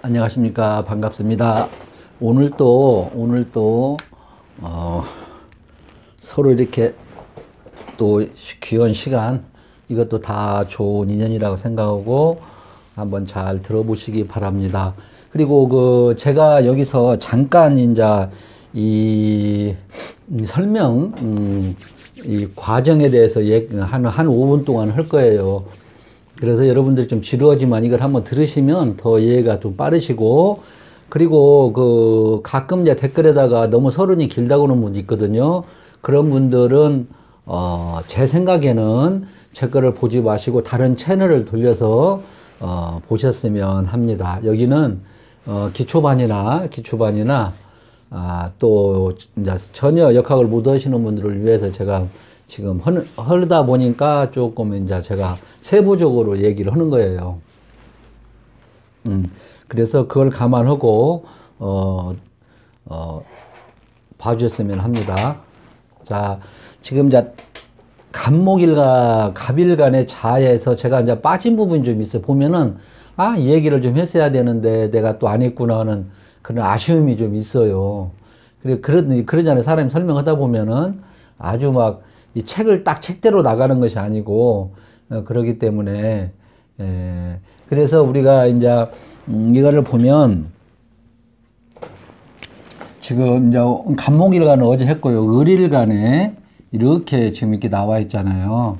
안녕하십니까. 반갑습니다. 오늘 또 서로 이렇게 또 귀한 시간, 이것도 다 좋은 인연이라고 생각하고 한번 잘 들어보시기 바랍니다. 그리고 제가 여기서 잠깐 이제 이 설명, 이 과정에 대해서 한 5분 동안 할 거예요. 그래서 여러분들이 좀 지루하지만 이걸 한번 들으시면 더 이해가 좀 빠르시고, 그리고 가끔 이제 댓글에다가 너무 서론이 길다고 하는 분이 있거든요. 그런 분들은 제 생각에는 제 거를 보지 마시고 다른 채널을 돌려서 보셨으면 합니다. 여기는 기초반이나 또 이제 전혀 역학을 못 하시는 분들을 위해서 제가 지금 하다 보니까 조금 이제 제가 세부적으로 얘기를 하는 거예요. 그래서 그걸 감안하고 봐주셨으면 합니다. 자, 지금 이제 간목일과 갑일간의 자에서 제가 이제 빠진 부분이 좀 있어요. 보면은 이 얘기를 좀 했어야 되는데 내가 또 안 했구나 하는 그런 아쉬움이 좀 있어요. 그러잖아요. 사람이 설명하다 보면은 아주 막 이 책을 딱 책대로 나가는 것이 아니고, 그러기 때문에, 그래서 우리가 이제, 이거를 보면, 지금 이제 간목일간은 어제 했고요. 을일간에 이렇게 지금 이렇게 나와 있잖아요.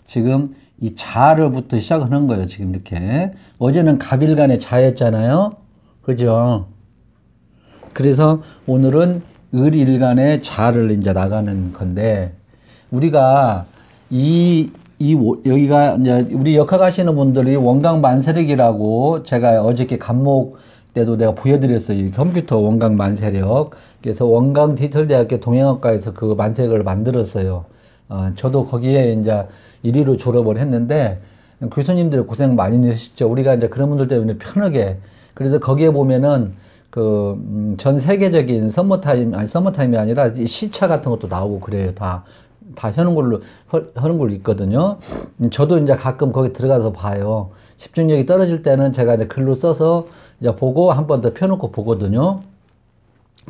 지금 이 자를부터 시작하는 거예요. 지금 이렇게. 어제는 갑일간에 자였잖아요. 그죠? 그래서 오늘은 을일간의 자를 이제 나가는 건데, 우리가 여기가 이제 우리 역학 하시는 분들이 원광만세력이라고 제가 어저께 간목 때도 내가 보여드렸어요. 컴퓨터 원광만세력. 그래서 원광 디지털대학교 동양학과에서 그 만세력을 만들었어요. 저도 거기에 이제 1위로 졸업을 했는데, 교수님들 고생 많이 하셨죠. 우리가 이제 그런 분들 때문에 편하게. 그래서 거기에 보면은 전 세계적인 서머타임이 아니라 시차 같은 것도 나오고 그래요. 다 하는 걸로 있거든요. 저도 이제 가끔 거기 들어가서 봐요. 집중력이 떨어질 때는 제가 이제 글로 써서 이제 보고 한 번 더 펴놓고 보거든요.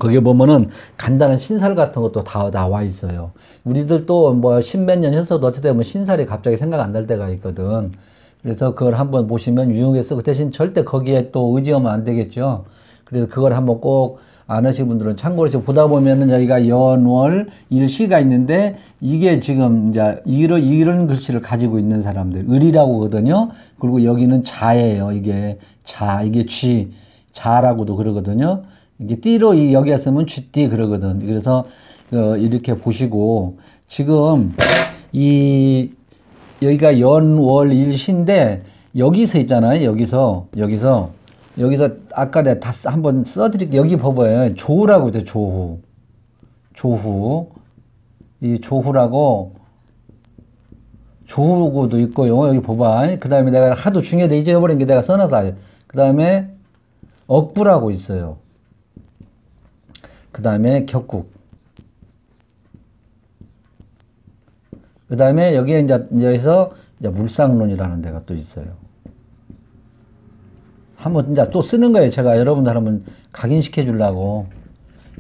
거기에 보면은 간단한 신살 같은 것도 다 나와 있어요. 우리들도 뭐 십몇 년 했어도 어떻게 보면 신살이 갑자기 생각 안 날 때가 있거든. 그래서 그걸 한번 보시면 유용해서 그 대신 절대 거기에 또 의지하면 안 되겠죠. 그래서 그걸 한번 꼭 안 하신 분들은 참고로 지금 보다 보면은 여기가 연, 월, 일, 시가 있는데 이게 지금 이제 이런 글씨를 가지고 있는 사람들, 을이라고 하거든요. 그리고 여기는 자예요. 이게 쥐, 자라고도 그러거든요. 이게 띠로 여기에 쓰면 쥐띠 그러거든. 그래서 이렇게 보시고 지금 여기가 연, 월, 일, 시인데 여기서 있잖아요. 여기서 아까 내가 다 한번 써드릴게요. 여기 봐봐요. 조후라고 있죠. 조후. 이 조후고도 있고요. 여기 봐봐. 그 다음에 내가 하도 중요해 잊어버린 게 내가 써놔서. 그 다음에 억부라고 있어요. 그 다음에 격국. 그 다음에 여기에 여기서 물상론이라는 데가 또 있어요. 한번 이제 또 쓰는 거예요. 제가 여러분들 한번 각인시켜 주려고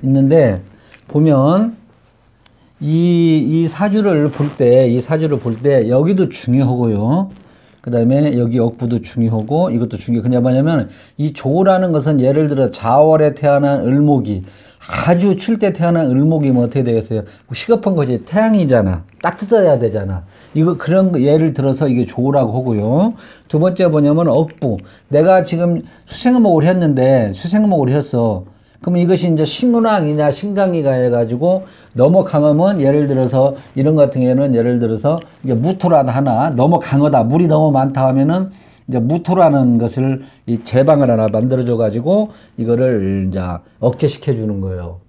있는데, 보면 이 사주를 볼 때 여기도 중요하고요. 그 다음에 여기 억부도 중요하고 이것도 중요해요. 그냥 뭐냐면 이 조라는 것은 예를 들어 자월에 태어난 을목이 아주 출 때 태어난 을목이면 어떻게 되겠어요? 시급한 거지. 태양이잖아. 딱 뜯어야 되잖아. 그런 거 예를 들어서 이게 조라고 하고요. 두 번째 뭐냐면 억부. 내가 지금 수생목을 했는데, 했어. 그러면 이것이 이제 신운왕이냐 신강이가 해가지고 너무 강하면 예를 들어서 이런 것 같은 경우에는 예를 들어서 이게 무토라도 하나 너무 강하다. 물이 너무 많다 하면은 이제 무토라는 것을 이 제방을 하나 만들어줘 가지고 이거를 이제 억제시켜 주는 거예요.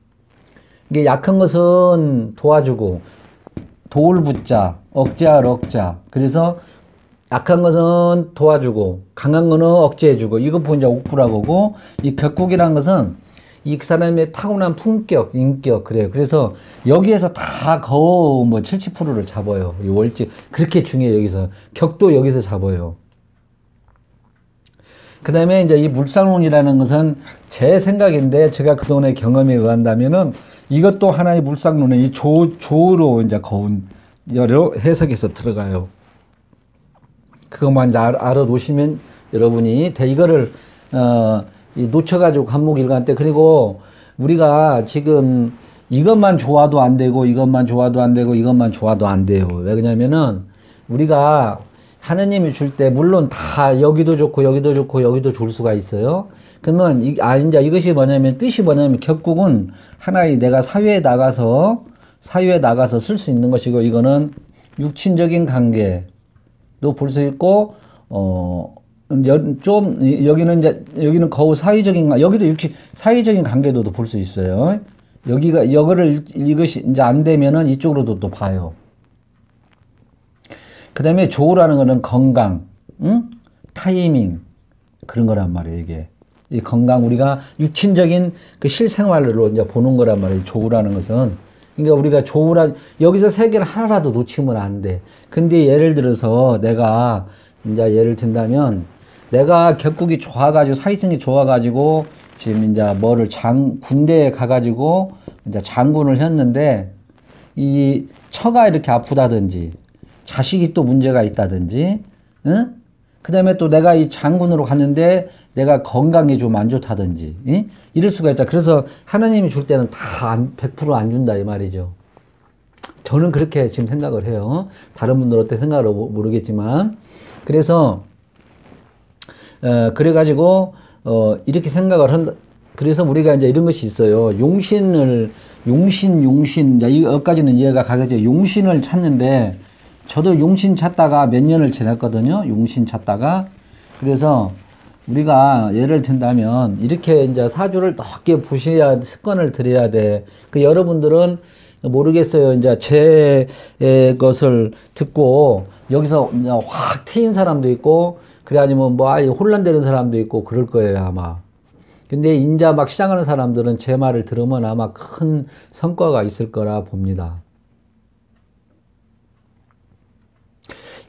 이게 약한 것은 도와주고 도울부자, 억제할 억자. 그래서 약한 것은 도와주고 강한 거는 억제해주고 이거 보면 이제 옥부라고 하고, 이 격국이라는 것은 이 사람의 타고난 품격, 인격, 그래요. 그래서 여기에서 다 거의 뭐 70%를 잡아요. 이 월지. 그렇게 중요해요. 여기서. 격도 여기서 잡아요. 그 다음에 이제 이 물상론이라는 것은 제 생각인데 제가 그동안의 경험에 의한다면은 이것도 하나의 물상론의 이 조로 이제 거운 여러 해석에서 들어가요. 그것만 이제 알아놓으시면 여러분이 이거를 놓쳐가지고 간목 일관 때 그리고 우리가 지금 이것만 좋아도 안 되고 이것만 좋아도 안 되고 이것만 좋아도 안 돼요. 왜 그러냐면은 우리가 하느님이 줄 때 물론 다 여기도 좋고 여기도 좋고 여기도 좋을 수가 있어요. 그러면 이제 이것이 뭐냐면 뜻이 뭐냐면 결국은 하나의 내가 사회에 나가서 쓸 수 있는 것이고 이거는 육친적인 관계도 볼 수 있고 좀 여기는 거우 사회적인 여기도 사회적인 관계도 볼 수 있어요. 이것이 이제 안 되면은 이쪽으로도 또 봐요. 그 다음에 조라는 거는 건강, 응? 타이밍, 그런 거란 말이에요, 이게. 이 건강, 우리가 육친적인 그 실생활로 이제 보는 거란 말이에요, 조라는 것은. 그러니까 우리가 여기서 세 개를 하나라도 놓치면 안 돼. 근데 예를 들어서 내가, 이제 예를 든다면, 내가 격국이 좋아가지고, 사회성이 좋아가지고, 지금 이제 군대에 가가지고, 이제 장군을 했는데, 이 처가 이렇게 아프다든지, 자식이 또 문제가 있다든지, 응? 그 다음에 또 내가 이 장군으로 갔는데 내가 건강이 좀 안 좋다든지, 응? 이럴 수가 있다. 그래서 하나님이 줄 때는 다 100% 안 준다, 이 말이죠. 저는 그렇게 지금 생각을 해요. 다른 분들 어떻게 생각을 모르겠지만. 그래서, 그래가지고, 이렇게 생각을 한다. 그래서 우리가 이제 이런 것이 있어요. 용신. 이제 여기까지는 이해가 가겠죠. 용신을 찾는데, 저도 용신 찾다가 몇 년을 지냈거든요. 용신 찾다가. 그래서 우리가 예를 든다면 이렇게 이제 사주를 넓게 보셔야 습관을 들여야 돼. 여러분들은 모르겠어요. 이제 제 것을 듣고 여기서 확 트인 사람도 있고 그래가지고 뭐 아예 혼란되는 사람도 있고 그럴 거예요, 아마. 근데 인자 막 시작하는 사람들은 제 말을 들으면 아마 큰 성과가 있을 거라 봅니다.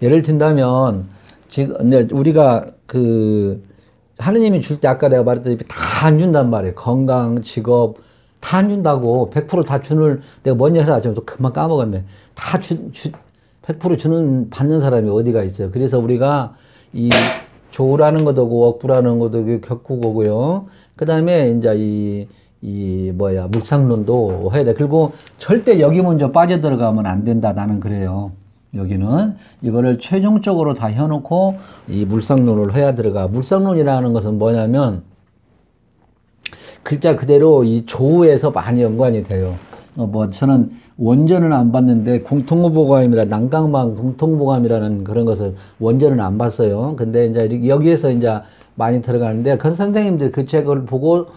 예를 든다면, 지금, 우리가 하느님이 줄 때 아까 내가 말했듯이 다 안 준단 말이에요. 건강, 직업, 다 안 준다고. 100% 다 내가 뭔 회사 지금 또 금방 까먹었네. 100% 받는 사람이 어디가 있어요. 그래서 우리가 이 조라는 것도 오고, 억부라는 것도 격구고고요. 그 다음에 이제 물상론도 해야 돼. 그리고 절대 여기 먼저 빠져들어가면 안 된다. 나는 그래요. 여기는 이거를 최종적으로 다 해놓고 이 물상론을 해야 들어가. 물상론이라는 것은 뭐냐면 글자 그대로 이 조우에서 많이 연관이 돼요. 저는 원전은 안 봤는데 공통보감이라 난강방 공통보감이라는 그런 것을 원전은 안 봤어요. 근데 이제 여기에서 이제 많이 들어가는데 그 선생님들 그 책을 보고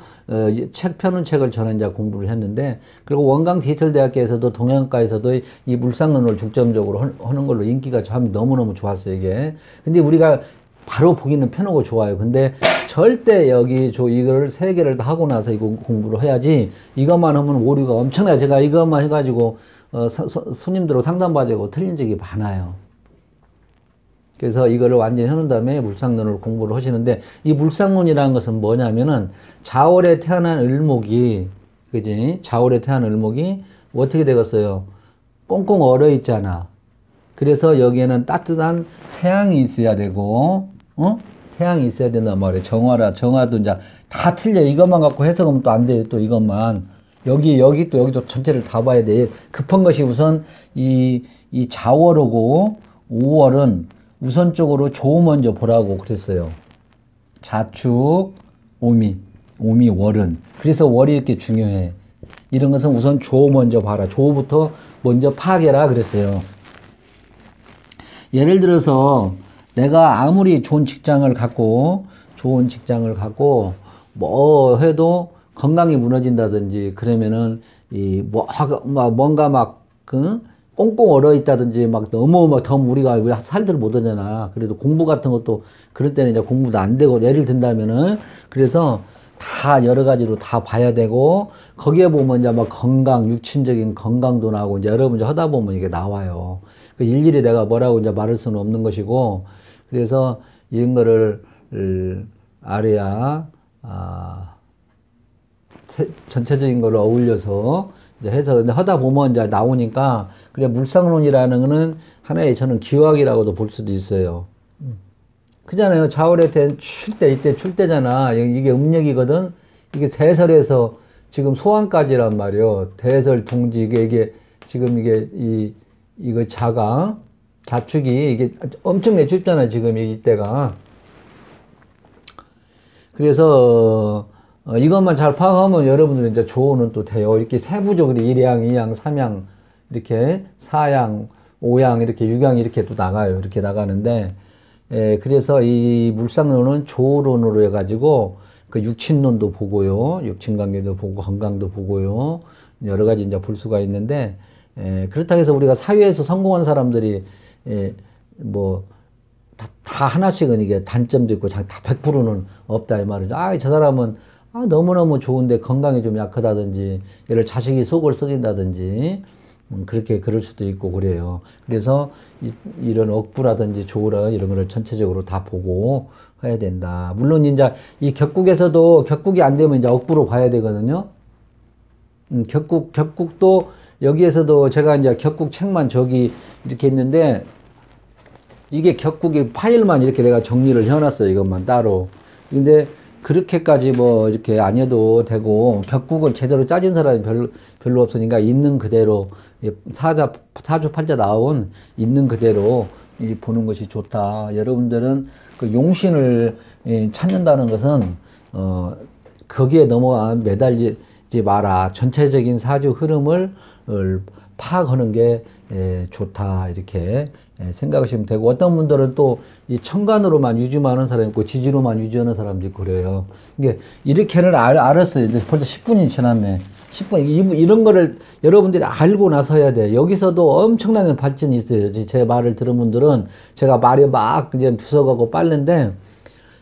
책 펴는 책을 저는 이제 공부를 했는데, 그리고 원광 디지털대학교에서도 동양과에서도 이 물상론을 중점적으로 하는 걸로 인기가 참 너무너무 좋았어요, 이게. 근데 우리가 바로 보기는 편하고 좋아요. 근데 절대 이걸 세 개를 다 하고 나서 이거 공부를 해야지, 이것만 하면 오류가 엄청나요. 제가 이것만 해가지고, 손님들하고 상담받아고 틀린 적이 많아요. 그래서 이거를 완전히 해놓은 다음에 물상론을 공부를 하시는데, 이 물상론이라는 것은 뭐냐면은 자월에 태어난 을목이, 그지? 자월에 태어난 을목이 어떻게 되겠어요? 꽁꽁 얼어 있잖아. 그래서 여기에는 따뜻한 태양이 있어야 되고, 태양이 있어야 된단 말이에요. 정화도 이제 다 틀려. 이것만 갖고 해석하면 또 안 돼요. 또 이것만. 여기도 전체를 다 봐야 돼. 급한 것이 우선 이 자월하고 5월은 우선적으로 조 먼저 보라고 그랬어요. 자축, 오미, 월은. 그래서 월이 이렇게 중요해. 이런 것은 우선 조 먼저 봐라. 조부터 먼저 파악해라 그랬어요. 예를 들어서 내가 아무리 좋은 직장을 갖고 뭐 해도 건강이 무너진다든지 그러면은 뭔가 꽁꽁 얼어 있다든지 너무 더 우리가 살들 못 하잖아. 그래도 공부 같은 것도 그럴 때는 이제 공부도 안 되고, 예를 든다면은 그래서 다 여러 가지로 다 봐야 되고, 거기에 보면 이제 건강, 육친적인 건강도 나오고, 이제 여러분 이제 하다 보면 이게 나와요. 일일이 내가 뭐라고 이제 말할 수는 없는 것이고, 그래서 이런 거를 아래야, 전체적인 거를 어울려서 이제 해서 근데 하다 보면 이제 나오니까 그래 물상론이라는 거는 하나의 저는 기와학이라고도 볼 수도 있어요. 그잖아요. 자월에 출 때 이때 출 때잖아. 이게 음력이거든. 이게 대설에서 지금 소환까지란 말이요. 대설 동지 이게 지금 이거 자축이 이게 엄청 춥잖아 지금 이때가. 그래서 이것만 잘 파악하면 여러분들 이제 조언은 또 돼요. 이렇게 세부적으로 1향, 2향, 3향 이렇게 4향, 5향 이렇게 6향 이렇게 또 나가요. 이렇게 나가는데 그래서 이 물상론은 조론으로 해가지고 그 육친론도 보고요, 육친관계도 보고 건강도 보고요, 여러 가지 이제 볼 수가 있는데 그렇다고 해서 우리가 사회에서 성공한 사람들이 뭐 다 하나씩은 이게 단점도 있고 다 100%는 없다 이 말이죠. 저 사람은 너무너무 좋은데 건강이 좀 약하다든지 얘를 자식이 속을 썩인다든지 그렇게 그럴 수도 있고 그래요. 그래서 이런 억부라든지 조라 이런 거를 전체적으로 다 보고 해야 된다. 물론 이제 이 격국에서도 격국이 안 되면 이제 억부로 가야 되거든요. 격국도 여기에서도 제가 이제 격국 책만 저기 이렇게 있는데 이게 격국의 파일만 이렇게 내가 정리를 해놨어요. 이것만 따로. 근데 그렇게까지 뭐 이렇게 안 해도 되고 격국을 제대로 짜진 사람이 별로 없으니까 있는 그대로 사주팔자 나온 있는 그대로 보는 것이 좋다. 여러분들은 그 용신을 찾는다는 것은 거기에 매달리지 마라. 전체적인 사주 흐름을 파악하는 게 좋다. 이렇게 생각하시면 되고 어떤 분들은 또 이 천간으로만 유지하는 사람이 있고 지지로만 유지하는 사람도 있고 그래요. 이게 이렇게는 알았어요. 이제 벌써 10분이 지났네. 10분 이런 거를 여러분들이 알고 나서 해야 돼. 여기서도 엄청난 발전이 있어요. 제 말을 들은 분들은 제가 말이 막 이제 두서가고 빠른데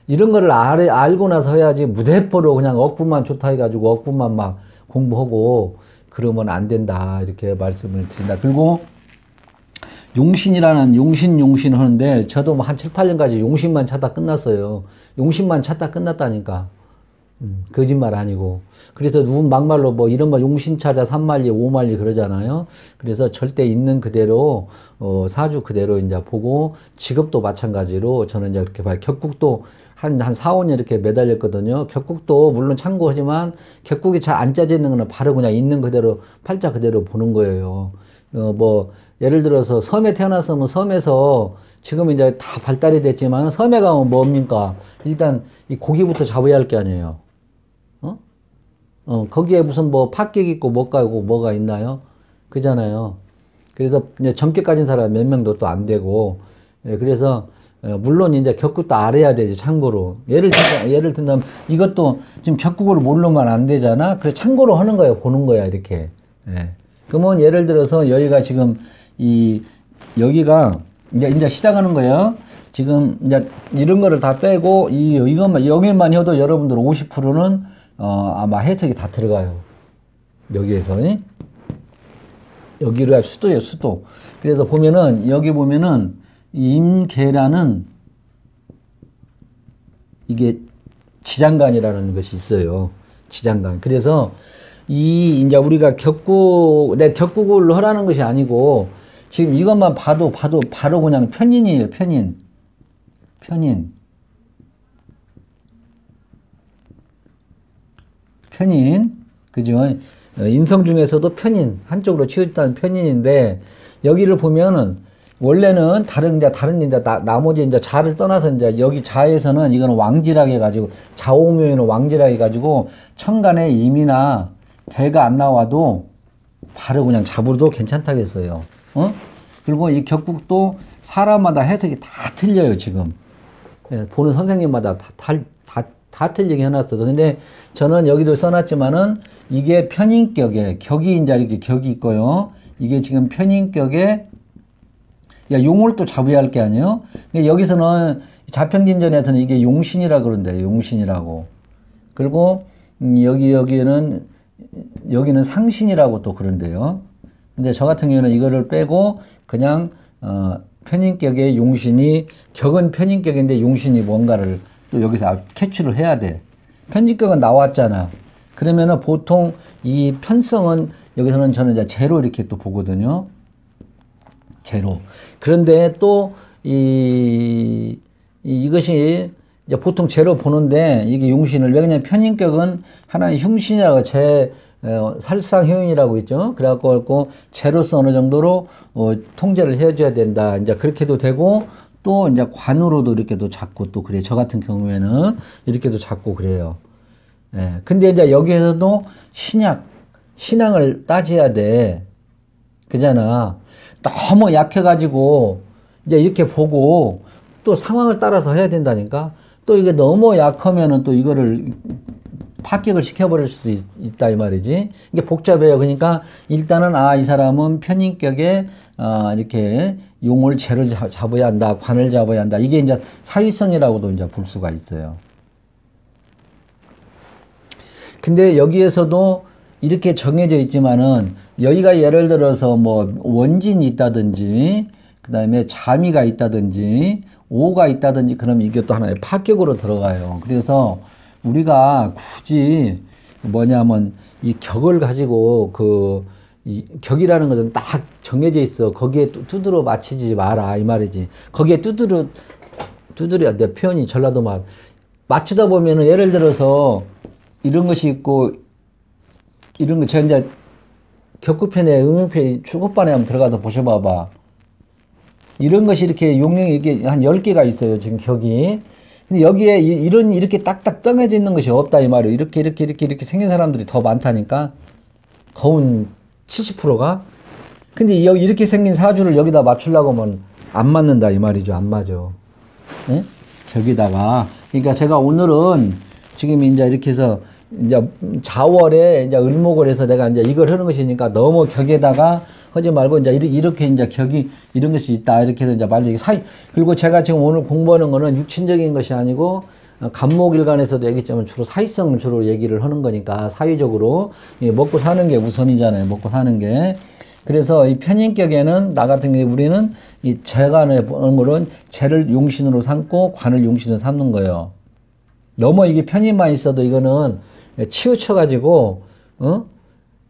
이런 거를 알고 나서 해야지 무대포로 그냥 억부만 좋다 해가지고 억부만 막 공부하고 그러면 안 된다. 이렇게 말씀을 드린다. 그리고 용신 하는데 저도 뭐 한 7, 8년까지 용신만 찾다 끝났어요. 용신만 찾다 끝났다니까. 거짓말 아니고. 그래서 누군 막말로 뭐 이런 거 용신 찾아 3만리, 5만리 그러잖아요. 그래서 절대 있는 그대로, 사주 그대로 이제 보고 직업도 마찬가지로 저는 이제 그렇게 봐요. 격국도 한 4, 5년 이렇게 매달렸거든요. 격국도 물론 참고하지만 격국이 잘 안 짜져 있는 거는 바로 그냥 있는 그대로, 팔자 그대로 보는 거예요. 뭐, 예를 들어서 섬에 태어났으면 섬에서 지금 이제 다 발달이 됐지만 섬에 가면 뭡니까? 일단 이 고기부터 잡아야 할 게 아니에요. 거기에 무슨 뭐 팥객 있고 뭐가 있나요? 그잖아요. 그래서 이제 점괘 가진 사람 몇 명도 또 안 되고, 그래서 물론 이제 격국도 알아야 되지. 참고로 예를 든다면 이것도 지금 격국을 모르면 안 되잖아. 그래서 참고로 하는 거예요. 보는 거야 이렇게. 그러면 예를 들어서 여기가 지금 여기가 이제 시작하는 거예요. 지금 이제 이런 거를 다 빼고 이것만 여기만 해도 여러분들 50%는 아마 해석이 다 들어가요. 여기에서 여기가 수도예요, 수도. 그래서 보면은 여기 보면은 임계라는 이게 지장간이라는 것이 있어요. 지장간. 그래서 이제 우리가 격국을 하라는 것이 아니고 지금 이것만 봐도 바로 그냥 편인이에요, 편인. 그죠? 인성 중에서도 편인, 한쪽으로 치우쳤다는 편인인데, 여기를 보면은, 원래는 나머지 이제 자를 떠나서 이제 여기 자에서는 이거는 왕지락 해가지고, 자오묘에는 왕지락 해가지고, 천간에 임이나 개가 안 나와도 바로 그냥 잡으도 괜찮다겠어요. 그리고 이 격국도 사람마다 해석이 다 틀려요, 지금. 보는 선생님마다 다 틀리게 해놨어서. 근데 저는 여기도 써놨지만은 이게 편인격에, 격이 이제 이렇게 격이 있고요. 이게 지금 편인격에, 용을 또 잡아야 할 게 아니에요? 근데 여기서는 자평진전에서는 이게 용신이라 그런대요. 용신이라고. 그리고 여기는 상신이라고 또 그런데요. 근데 저 같은 경우는 이거를 빼고 그냥 편인격의 용신이, 격은 편인격인데 용신이 뭔가를 또 여기서 캐치를 해야 돼. 편집격은 나왔잖아. 그러면은 보통 이 편성은 여기서는 저는 이제 제로 이렇게 또 보거든요. 제로. 그런데 또 이것이 이제 보통 제로 보는데 이게 용신을 왜 그냥 편인격은 하나의 흉신이라고 살상효인이라고 있죠. 그래갖고 제로서 어느 정도로 통제를 해줘야 된다. 이제 그렇게도 되고 또 이제 관으로도 이렇게도 잡고 또 그래. 저 같은 경우에는 이렇게도 잡고 그래요. 예. 근데 이제 여기에서도 신앙을 따져야 돼. 그잖아. 너무 약해가지고 이제 이렇게 보고 또 상황을 따라서 해야 된다니까. 또 이게 너무 약하면은 또 이거를 파격을 시켜버릴 수도 있다 이 말이지. 이게 복잡해요. 그러니까 일단은 이 사람은 편인격에 이렇게 용을 재를 잡아야 한다, 관을 잡아야 한다. 이게 이제 사위성이라고도 이제 볼 수가 있어요. 근데 여기에서도 이렇게 정해져 있지만은 여기가 예를 들어서 뭐 원진이 있다든지 그 다음에 자미가 있다든지 오가 있다든지 그러면 이게 또 하나의 파격으로 들어가요. 그래서 우리가 굳이 뭐냐면 이 격을 가지고 이 격이라는 것은 딱 정해져 있어. 거기에 두드러 맞히지 마라 이 말이지. 거기에 두드려 내 표현이 전라도 말 맞추다 보면은 예를 들어서 이런 것이 있고 이런 거 제가 이제 격구편에 응용편에 축구반에 한번 들어가서 보셔봐봐. 이런 것이 이렇게 용령이 이게 한 10개가 있어요. 지금 격이. 근데 여기에 이렇게 딱딱 떠내져 있는 것이 없다 이 말이에요. 이렇게 생긴 사람들이 더 많다니까. 거운 70%가. 근데 이렇게 생긴 사주를 여기다 맞추려고 하면 안 맞는다 이 말이죠. 안 맞아. 네? 격에다가. 그러니까 제가 오늘은 지금 이제 이렇게 해서 이제 자월에 이제 을목을 해서 내가 이제 이걸 하는 것이니까 너무 격에다가 하지 말고 이제 이렇게 이제 격이 이런 것이 있다 이렇게 해서 이제 말이 그리고 제가 지금 오늘 공부하는 거는 육친적인 것이 아니고 간목일간에서도 얘기했지만 주로 사위성을 주로 얘기를 하는 거니까 사위적으로 먹고 사는 게 우선이잖아요. 먹고 사는 게. 그래서 이 편인격에는 나 같은 경우에 우리는 이 재간에 보는 거는 재를 용신으로 삼고 관을 용신으로 삼는 거예요. 너무 이게 편인만 있어도 이거는 치우쳐가지고,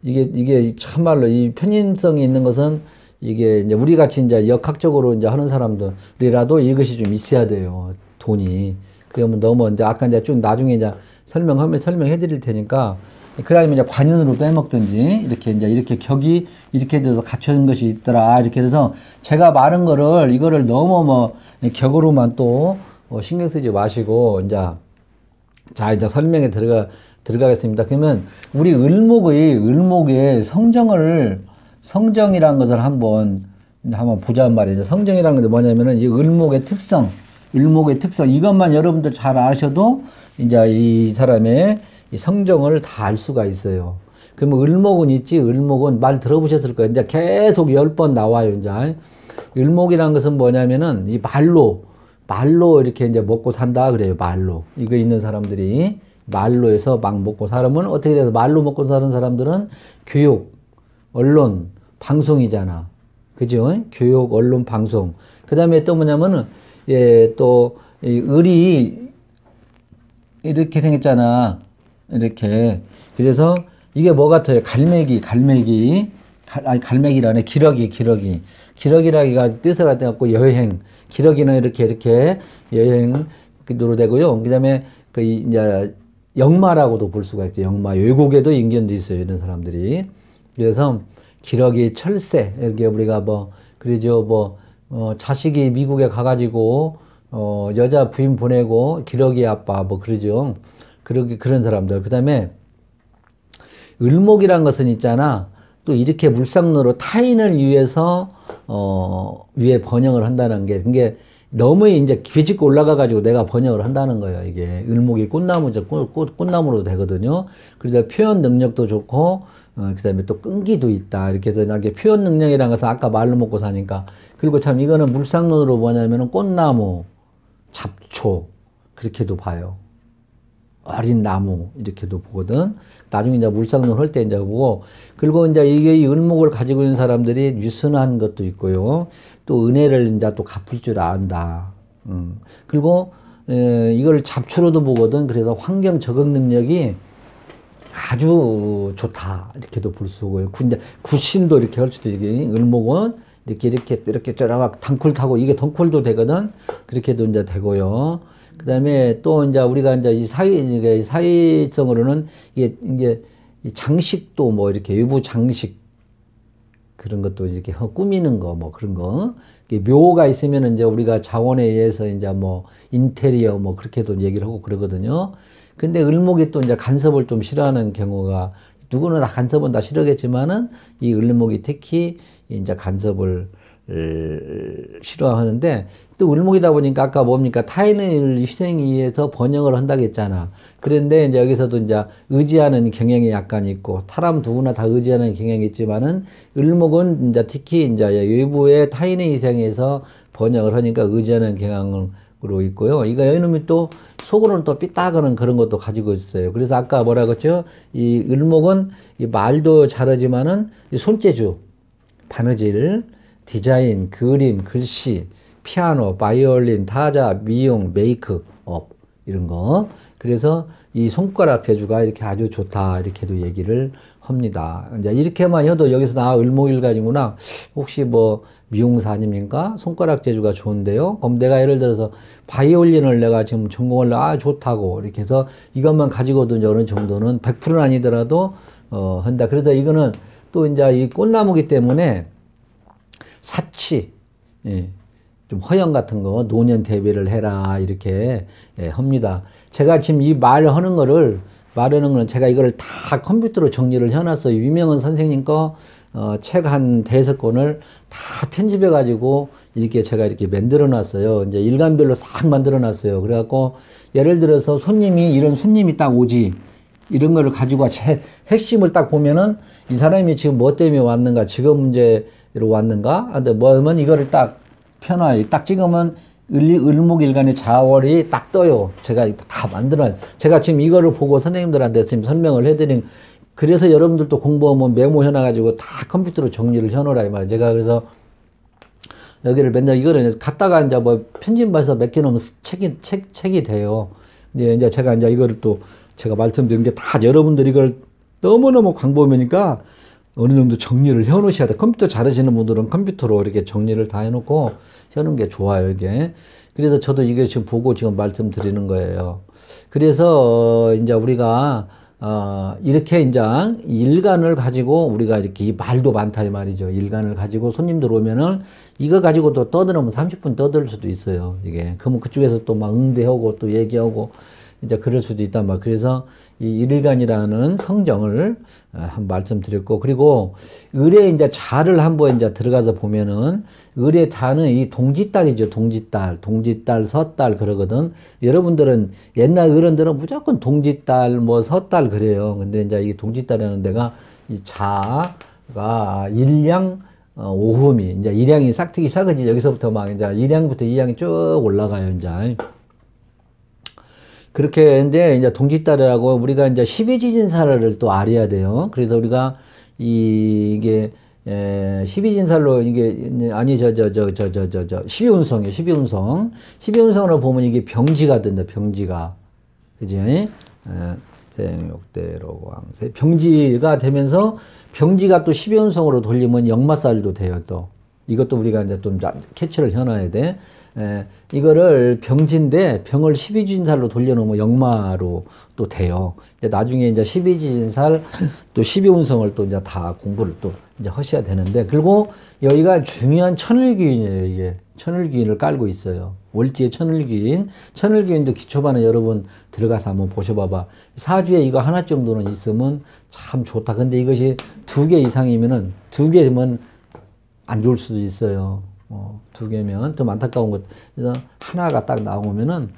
이게 참말로 이 편인성이 있는 것은 이게 이제 우리 같이 이제 역학적으로 이제 하는 사람들이라도 이것이 좀 있어야 돼요. 돈이. 그러면 너무 이제 아까 이제 쭉 나중에 이제 설명해 드릴 테니까 그다음에 이제 관연으로 빼먹든지 이렇게 격이 이렇게 돼서 갖춰진 것이 있더라. 이렇게 돼서 제가 말한 거를 이거를 너무 뭐 격으로만 또 신경 쓰지 마시고 이제 설명에 들어가겠습니다. 그러면 우리 을목의 성정이라는 것을 한번 보자는 말이죠. 성정이라는 것은 뭐냐면은 이 을목의 특성, 이것만 여러분들 잘 아셔도 이제 이 사람의 이 성정을 다 알 수가 있어요. 그러면 을목은 말 들어보셨을 거예요. 이제 계속 10번 나와요. 이제 을목이라는 것은 뭐냐면은 이 말로 이렇게 이제 먹고 산다 그래요. 말로. 이거 있는 사람들이 말로 해서 막 먹고 살면 어떻게 돼서 말로 먹고 사는 사람들은 교육, 언론, 방송이잖아. 그죠? 교육, 언론, 방송. 그 다음에 또 뭐냐면은, 또, 을이 이렇게 생겼잖아. 이렇게. 그래서 이게 뭐 같아요? 갈매기라네. 기러기라기가 뜻을 갖고 여행. 기러기는 이렇게 여행으로 되고요. 그 다음에 이제 역마라고도 볼 수가 있죠. 역마. 외국에도 인견도 있어요. 이런 사람들이. 그래서 기러기 철새. 이렇게 우리가 그러죠. 자식이 미국에 가가지고, 여자 부인 보내고, 기러기 아빠, 그러죠. 그런 사람들. 그 다음에 을목이란 것은 있잖아. 또 이렇게 물상로로 타인을 위해서, 위에 번영을 한다는 게, 그게 너무 이제 비집고 올라가가지고 내가 번역을 한다는 거예요. 이게 을목이 꽃나무로 되거든요. 그래서 표현 능력도 좋고, 그 다음에 또 끈기도 있다. 이렇게 해서 이게 표현 능력이라는 것은 아까 말로 먹고 사니까. 그리고 참 이거는 물상론으로 뭐냐면은 꽃나무, 잡초, 그렇게도 봐요. 어린 나무, 이렇게도 보거든. 나중에 이제 물상론 할 때 이제 보고. 그리고 이제 이게 이 을목을 가지고 있는 사람들이 유순한 것도 있고요. 또 은혜를 이제 또 갚을 줄 안다. 그리고 이걸 잡초로도 보거든. 그래서 환경 적응 능력이 아주 좋다. 이렇게도 볼 수 있고요. 구심도 이렇게 할 수도 있고, 을목은 이렇게 쩌라박 덩쿨 타고 이게 덩쿨도 되거든. 그렇게도 이제 되고요. 그 다음에 또 이제 우리가 이제 이 사회성으로는 이게 이 장식도 뭐 이렇게 외부 장식 그런 것도 이렇게 꾸미는 거 뭐 그런 거. 묘가 있으면 이제 우리가 자원에 의해서 이제 뭐 인테리어 뭐 그렇게도 얘기를 하고 그러거든요. 근데 을목이 또 이제 간섭을 좀 싫어하는 경우가 누구는 다 간섭은 다 싫어하겠지만은 이 을목이 특히 이제 간섭을 싫어하는데 또 을목이다 보니까 아까 뭡니까 타인의 희생에 의해서 번영을 한다고 했잖아. 그런데 이제 여기서도 이제 의지하는 경향이 약간 있고 사람 누구나 다 의지하는 경향이 있지만은 을목은 이제 특히 이제 외부의 타인의 희생에서 번영을 하니까 의지하는 경향으로 있고요. 이거 이놈이 또 속으로는 또 삐딱하는 그런 것도 가지고 있어요. 그래서 아까 뭐라고 했죠? 이 을목은 이 말도 잘하지만은 이 손재주, 바느질, 디자인, 그림, 글씨, 피아노, 바이올린, 타자, 미용, 메이크업 이런 거. 그래서 이 손가락 재주가 이렇게 아주 좋다 이렇게도 얘기를 합니다. 이제 이렇게만 해도 여기서 을목일 가지구나. 혹시 뭐 미용사 아닙니까? 손가락 재주가 좋은데요. 그럼 내가 예를 들어서 바이올린을 내가 지금 전공을 좋다고 이렇게 해서 이것만 가지고도 이제 어느 정도는 100%는 아니더라도 한다. 그래서 이거는 또 이제 이 꽃나무기 때문에 사치, 예, 좀 허영 같은 거 노년 대비를 해라 이렇게 합니다. 제가 지금 이 말하는 거는 제가 이거를 다 컴퓨터로 정리를 해놨어요. 유명한 선생님 거 책 한 5권을 다 편집해 가지고 이렇게 제가 이렇게 만들어 놨어요. 이제 일간별로 싹 만들어 놨어요. 그래갖고 예를 들어서 이런 손님이 딱 오지. 이런 거를 가지고 제 핵심을 딱 보면은 이 사람이 지금 뭐 때문에 왔는가, 직업 문제로 왔는가, 근데 뭐면 이거를 딱 펴놔요. 딱 찍으면 을목일간의 자월이 딱 떠요. 제가 다 만들어요. 제가 지금 이거를 보고 선생님들한테 지금 설명을 해드린, 그래서 여러분들도 공부하면 메모해놔가지고 다 컴퓨터로 정리를 해놓으라 이 말이에요. 제가 그래서 여기를 맨날 이거를 갖다가 이제 뭐 편집해서 몇 개 넣으면 책이 돼요. 근데 이제 제가 이제 이거를 또 제가 말씀드린 게 다 여러분들이 이걸 너무너무 광범위니까 어느 정도 정리를 해놓으셔야 돼. 컴퓨터 잘하시는 분들은 컴퓨터로 이렇게 정리를 다 해놓고 해놓은 게 좋아요, 이게. 그래서 저도 이게 지금 보고 지금 말씀드리는 거예요. 그래서 이제 우리가 이렇게 이제 일간을 가지고 우리가 이렇게 이 말도 많다 이 말이죠. 일간을 가지고 손님들 오면은 이거 가지고 또 떠들면 30분 떠들 수도 있어요. 이게. 그러면 그쪽에서 또 막 응대하고 또 얘기하고 이제 그럴 수도 있단 말. 그래서 이 일간이라는 성정을 한 말씀드렸고, 그리고 을의 이제 자를 한번 이제 들어가서 보면은 을의 자는 이 동지달이죠. 동지달, 섣달 그러거든. 여러분들은 옛날 어른들은 무조건 동지달, 뭐 섣달 그래요. 근데 이제 이 동지달이라는 데가 이 자가 일량, 오흠이 이제 일량이 싹트기 시작하지. 여기서부터 막 이제 일량부터 이량이 쭉 올라가요. 이제. 그렇게 했는데, 이제 동짓달이라고 우리가 이제 12지진살을 또 알아야 돼요. 그래서 우리가 이게 12진살로 이게 아니 12운성이에요. 12운성. 12운성으로 보면 이게 병지가 된다. 병지가. 그지? 생육대로 왕세 병지가 되면서 병지가 또 12운성으로 돌리면 역마살도 돼요. 또 이것도 우리가 이제 좀 캐치를 해놔야 돼. 이거를 병진데 병을 12진살로 돌려놓으면 역마로 또 돼요. 이제 나중에 이제 12진살 또 12운성을 또 이제 다 공부를 또 이제 하셔야 되는데, 그리고 여기가 중요한 천을귀인이에요. 이게 천을귀인을 깔고 있어요. 월지의 천을귀인. 천을귀인도 기초반에 여러분 들어가서 한번 보셔봐봐. 사주에 이거 하나 정도는 있으면 참 좋다. 근데 이것이 2개 이상이면은 2개면 안 좋을 수도 있어요. 2개면 좀 안타까운 것. 그래서 하나가 딱 나오면은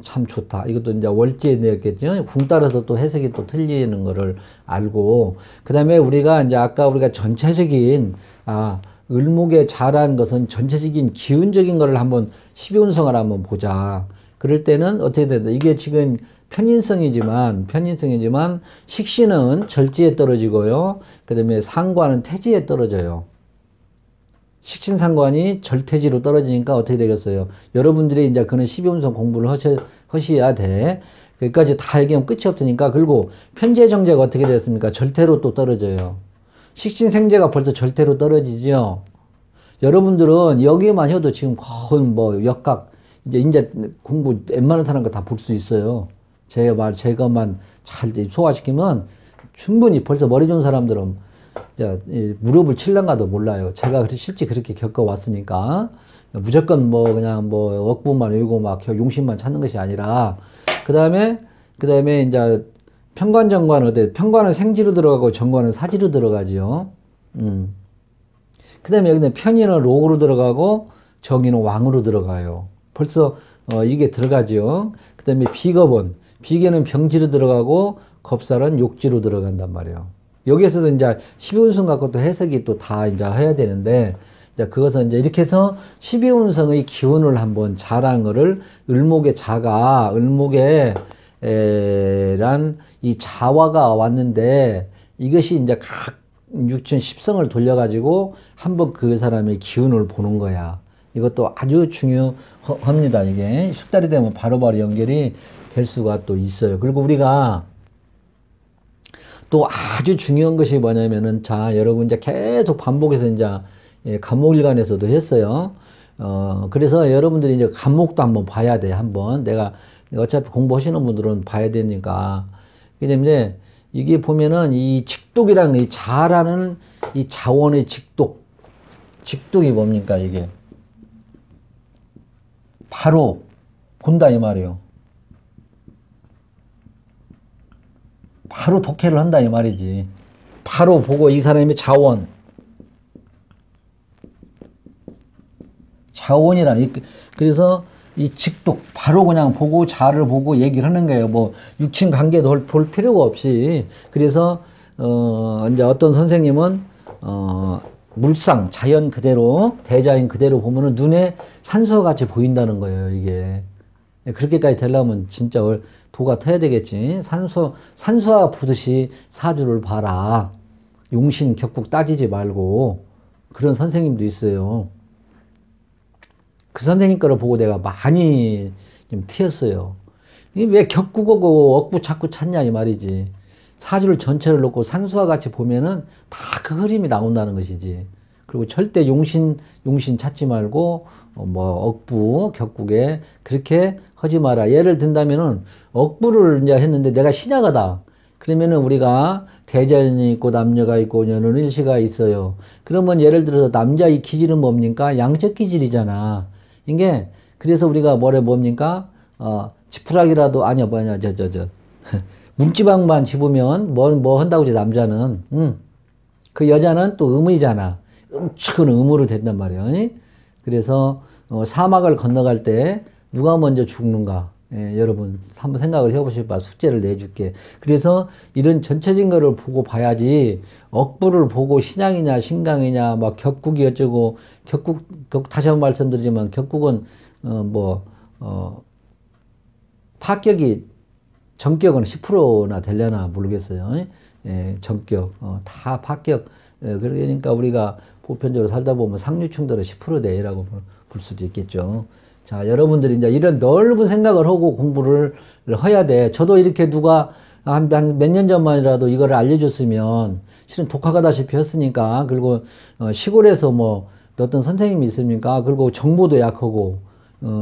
참 좋다. 이것도 이제 월지에 내겠죠. 궁 따라서 또 해석이 또 틀리는 거를 알고, 그 다음에 우리가 이제 아까 우리가 전체적인 을목에 자라는 것은 전체적인 기운적인 거를 한번 12운성을 한번 보자. 그럴 때는 어떻게 된다. 이게 지금 편인성이지만 식신은 절지에 떨어지고요. 그 다음에 상관은 태지에 떨어져요. 식신상관이 절퇴지로 떨어지니까 어떻게 되겠어요? 여러분들이 이제 그는 12운성 공부를 하셔야 돼. 여기까지 다 얘기하면 끝이 없으니까. 그리고 편재정제가 어떻게 되었습니까? 절퇴로 또 떨어져요. 식신생제가 벌써 절퇴로 떨어지죠. 여러분들은 여기에만 해도 지금 거의 뭐 역각, 이제 공부 웬만한 사람과 다 볼 수 있어요. 제가만 잘 소화시키면 충분히 벌써 머리 좋은 사람들은 무릎을 칠랑가도 몰라요. 제가 실제 그렇게 겪어왔으니까. 무조건 뭐 그냥 뭐 억부만 외우고 막 용신만 찾는 것이 아니라, 그 다음에 이제 편관, 정관, 편관은 생지로 들어가고 정관은 사지로 들어가지요. 그 다음에 여기는 편의는 록으로 들어가고 정의는 왕으로 들어가요. 벌써 이게 들어가죠. 그 다음에 비겁은, 비계는 병지로 들어가고 겁살은 욕지로 들어간단 말이에요. 여기에서도 이제 12운성 갖고 또 해석이 또 다 이제 해야 되는데, 이제 그것은 이제 이렇게 해서 12운성의 기운을 한번 잘한 거를 을목의 자가, 을목의 란 이 자화가 왔는데, 이것이 이제 각 육춘 10성을 돌려가지고 한번 그 사람의 기운을 보는 거야. 이것도 아주 중요합니다. 이게 숙달이 되면 바로바로 연결이 될 수가 또 있어요. 그리고 우리가 또 아주 중요한 것이 뭐냐면은, 자, 여러분 이제 계속 반복해서 이제 간목일간에서도 했어요. 그래서 여러분들이 이제 간목도 한번 봐야 돼. 한번 내가 어차피 공부하시는 분들은 봐야 되니까. 그 때문에 이게 보면은 이 직독이라는 이 자라는 이 자원의 직독이 뭡니까? 이게 바로 본다 이 말이에요. 바로 독해를 한다 이 말이지. 바로 보고 이 사람의 자원이란, 그래서 이 직독 바로 그냥 보고 자를 보고 얘기를 하는 거예요. 뭐 육친 관계도 볼 필요가 없이. 그래서 이제 어떤 선생님은 물상 자연 그대로, 대자연 그대로 보면은 눈에 산수와 같이 보인다는 거예요. 이게 그렇게까지 되려면 진짜 도가 터야 되겠지. 산수와 보듯이 사주를 봐라. 용신 격국 따지지 말고. 그런 선생님도 있어요. 그 선생님 거를 보고 내가 많이 좀 튀었어요. 왜 격국하고 억부 자꾸 찾냐 이 말이지. 사주를 전체를 놓고 산수와 같이 보면은 다 그 흐름이 나온다는 것이지. 그리고 절대 용신 찾지 말고 뭐 억부 격국에 그렇게 하지 마라. 예를 든다면은 억부를 이제 했는데 내가 신약하다. 그러면은 우리가 대자연이 있고 남녀가 있고 여는 일시가 있어요. 그러면 예를 들어서 남자의 기질은 뭡니까? 양적 기질이잖아. 이게 그래서 우리가 뭡니까? 지푸라기라도 아니야 뭐냐 문지방만 집으면 뭐 한다고 그러지 남자는. 그 여자는 또 음이잖아. 음축은 음으로 된단 말이에요. 그래서 사막을 건너갈 때 누가 먼저 죽는가? 여러분 한번 생각을 해보시봐. 숙제를 내줄게. 그래서 이런 전체적인 거를 보고 봐야지 억부를 보고 신양이냐 신강이냐 막 격국이 어쩌고 격국 다시 한번 말씀드리지만 격국은 파격이 전격은 10%나 되려나 모르겠어요. 전격 다 파격. 그러니까 우리가 보편적으로 살다 보면 상류층들은 10% 내라고 볼 수도 있겠죠. 자, 여러분들이 이제 이런 넓은 생각을 하고 공부를 해야 돼. 저도 이렇게 누가 한 몇 년 전만이라도 이거를 알려줬으면 실은 독학하다시피 했으니까. 그리고 시골에서 뭐 어떤 선생님이 있습니까? 그리고 정보도 약하고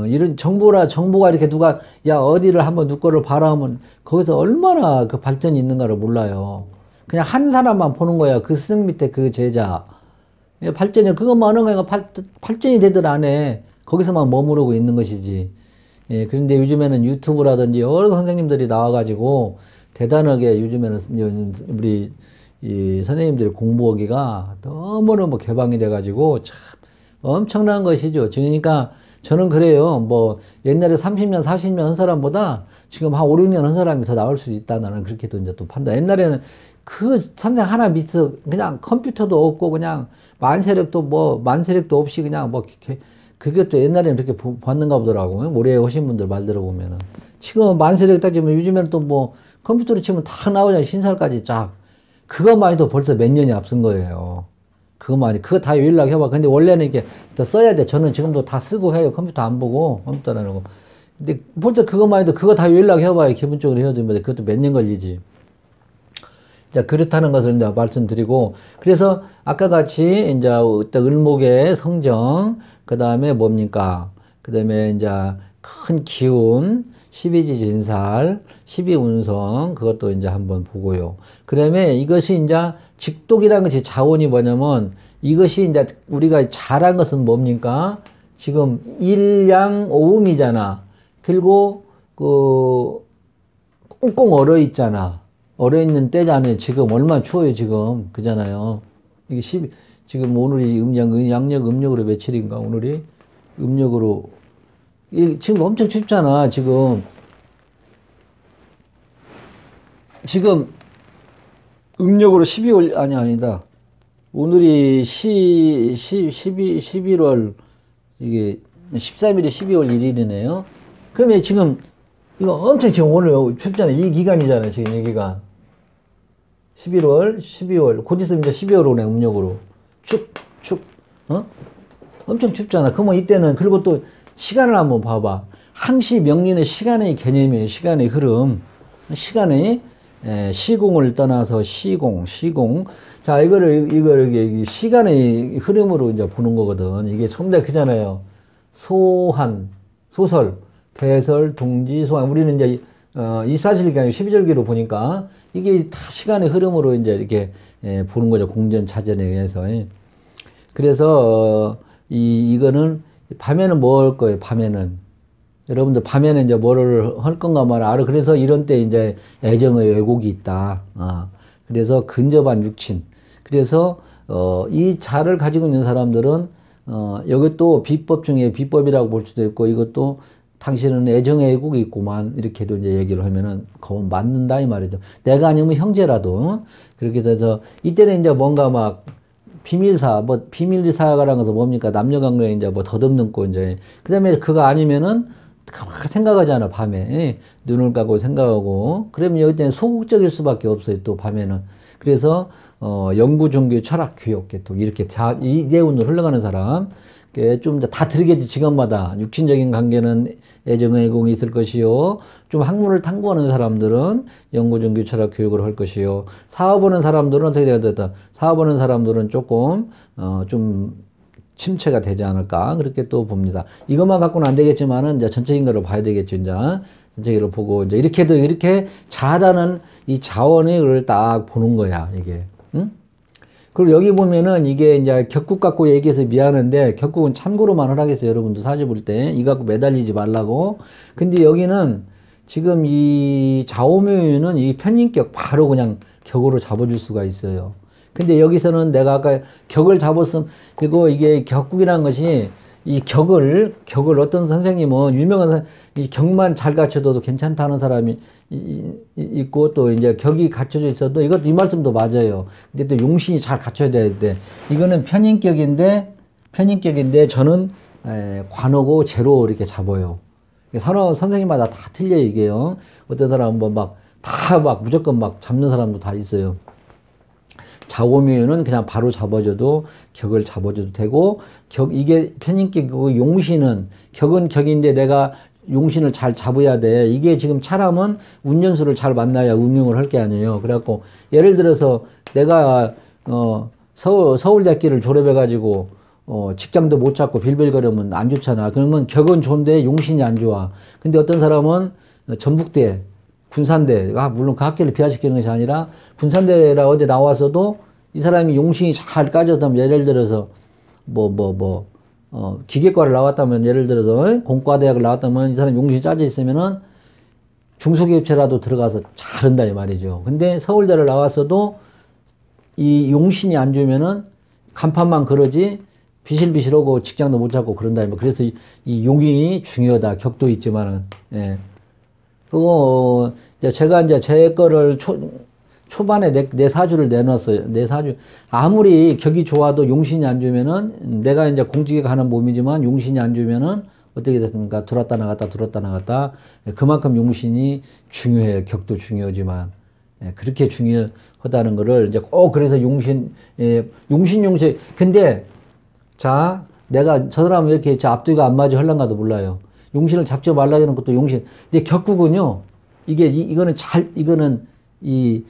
이런 정보가 이렇게 누가 야 어디를 한번 누 거를 봐라 하면 거기서 얼마나 그 발전이 있는가를 몰라요. 그냥 한 사람만 보는 거야. 그 스승 밑에 그 제자. 발전이 그것만 하는 거야. 발전이 되들 안 해. 거기서만 머무르고 있는 것이지. 그런데 요즘에는 유튜브라든지 여러 선생님들이 나와가지고 대단하게 요즘에는 우리 이 선생님들이 공부하기가 너무너무 개방이 돼가지고 참 엄청난 것이죠. 그러니까 저는 그래요. 뭐 옛날에 30년, 40년 한 사람보다 지금 한 5, 6년 한 사람이 더 나올 수 있다. 나는 그렇게 또 이제 또 판단. 옛날에는 그 선생 하나 밑에서 그냥 컴퓨터도 없고 그냥 만세력도 없이 그냥 뭐 그게 또 옛날에는 그렇게 봤는가 보더라고요. 오래 하신 분들 말 들어보면은. 지금은 만세력 따지면 요즘에는 또 뭐 컴퓨터로 치면 다 나오잖아요. 신살까지 쫙. 그것만 해도 벌써 몇 년이 앞선 거예요. 그거만, 그거 다 연락해봐. 근데 원래는 이렇게 더 써야 돼. 저는 지금도 다 쓰고 해요. 컴퓨터 안 보고, 컴퓨터 안 하고. 근데 벌써 그것만 해도 그거 다 연락해봐야 기본적으로 헤어지면 그것도 몇 년 걸리지. 자, 그렇다는 것을 이제 말씀드리고, 그래서 아까 같이 이제 을목의 성정, 그 다음에 뭡니까? 그 다음에 이제 큰 기운, 12지 진살, 12운성, 그것도 이제 한번 보고요. 그 다음에 이것이 이제 직독이라는 것이 자원이 뭐냐면, 이것이 이제 우리가 잘한 것은 뭡니까? 지금 일양오음이잖아. 그리고 꽁꽁 얼어 있잖아. 얼어 있는 때잖아요. 지금 얼마나 추워요, 지금. 그잖아요. 이게 지금 오늘이 양력 음력으로 며칠인가, 오늘이? 음력으로. 지금 엄청 춥잖아, 지금. 지금 음력으로 12월, 아니다. 오늘이 11월, 이게 13일이 12월 1일이네요. 그러면 지금, 이거 엄청 지금 오늘 춥잖아. 이 기간이잖아, 지금 이 기간. 11월, 12월. 곧 있으면 이제 12월 오네, 음력으로. 어? 엄청 춥잖아. 그러면 이때는, 그리고 또 시간을 한번 봐봐. 항시 명리는 시간의 개념이에요. 시간의 흐름. 시간의, 시공을 떠나서 시공. 자, 이거를 시간의 흐름으로 이제 보는 거거든. 이게 전부 다 그잖아요. 소한, 소설, 대설, 동지, 소한. 우리는 이제, 24절기 아니고 12절기로 보니까 이게 다 시간의 흐름으로 이제 이렇게, 보는 거죠. 공전, 자전에 의해서. 그래서, 이거는, 밤에는 뭐 할 거예요, 밤에는. 여러분들 밤에는 이제 뭐를 할 건가 말아. 그래서 이런 때 이제 애정의 왜곡이 있다. 그래서 근접한 육친. 그래서, 이 자를 가지고 있는 사람들은, 이것도 비법 중에 비법이라고 볼 수도 있고, 이것도 당신은 애정의 왜곡이 있구만. 이렇게도 이제 얘기를 하면은, 그건 맞는다, 이 말이죠. 내가 아니면 형제라도. 그렇게 돼서, 이때는 이제 뭔가 막, 비밀사라는 것은 뭡니까? 남녀관계에 이제 뭐 더듬는고 이제. 그 다음에 그거 아니면은, 가만히 생각하잖아, 밤에. 눈을 감고 생각하고. 그러면 여기 때는 소극적일 수밖에 없어요, 또 밤에는. 그래서, 연구, 종교, 철학, 교육, 계통. 이렇게 이 대운으로 흘러가는 사람. 좀 다 들으겠지, 시간마다. 육신적인 관계는 애정의 공이 있을 것이요. 좀 학문을 탐구하는 사람들은 연구, 종교, 철학, 교육을 할 것이요. 사업하는 사람들은 어떻게 돼야 된다? 사업하는 사람들은 조금, 좀, 침체가 되지 않을까 그렇게 또 봅니다. 이것만 갖고는 안 되겠지만은 이제 전체적인 거를 봐야 되겠죠. 이제 전체적으로 보고 이제 이렇게 잘하는 이 자원을 딱 보는 거야 이게. 응? 그리고 여기 보면은 이게 이제 격국 갖고 얘기해서 미안한데 격국은 참고로만 하라겠어요. 여러분도 사주 볼 때 이거 갖고 매달리지 말라고. 근데 여기는 지금 이 좌우묘유는 이 편인격 바로 그냥 격으로 잡아줄 수가 있어요. 근데 여기서는 내가 아까 격을 잡았음, 그리고 이게 격국이라는 것이 이 격을 어떤 선생님은 유명한 이 격만 잘 갖춰둬도 괜찮다는 사람이 있고 또 이제 격이 갖춰져 있어도 이것도 이 말씀도 맞아요. 근데 또 용신이 잘 갖춰야 돼. 이거는 편인격인데 저는 관하고 제로 이렇게 잡아요. 선생님마다 다 틀려 이게요. 어떤 사람은 뭐 무조건 막 잡는 사람도 다 있어요. 좌우묘는 그냥 바로 잡아줘도 격을 잡아줘도 되고 이게 편인격이고 용신은 격은 격인데 내가 용신을 잘 잡아야 돼. 이게 지금 차람은 운연수를 잘 만나야 운용을 할 게 아니에요. 그래갖고 예를 들어서 내가 서울대학교를 졸업해가지고 직장도 못 잡고 빌빌거리면 안 좋잖아. 그러면 격은 좋은데 용신이 안 좋아. 근데 어떤 사람은 전북대 군산대, 물론 그 학교를 비하시키는 것이 아니라 군산대라 어디 나와서도 이 사람이 용신이 잘 까졌다면 예를 들어서 기계과를 나왔다면 예를 들어서 공과대학을 나왔다면 이 사람이 용신이 짜져 있으면은 중소기업체라도 들어가서 잘한다 이 말이죠. 근데 서울대를 나왔어도 이 용신이 안 좋으면은 간판만 그러지 비실비실하고 직장도 못 잡고 그런다. 그래서 이 용이 중요하다. 격도 있지만은, 예. 그거, 제가 이제 제 거를 초반에 내 사주를 내놨어요. 내 사주. 아무리 격이 좋아도 용신이 안 주면은, 내가 이제 공직에 가는 몸이지만 용신이 안 주면은, 어떻게 됐습니까? 들었다 나갔다. 그만큼 용신이 중요해요. 격도 중요하지만. 예, 그렇게 중요하다는 거를 이제 꼭 그래서 용신, 예, 용신. 근데 자, 내가 저 사람은 이렇게 저 앞뒤가 안 맞아 흘랑가도 몰라요. 용신을 잡지 말라 하는 것도 용신. 근데 격국은요, 이거는 이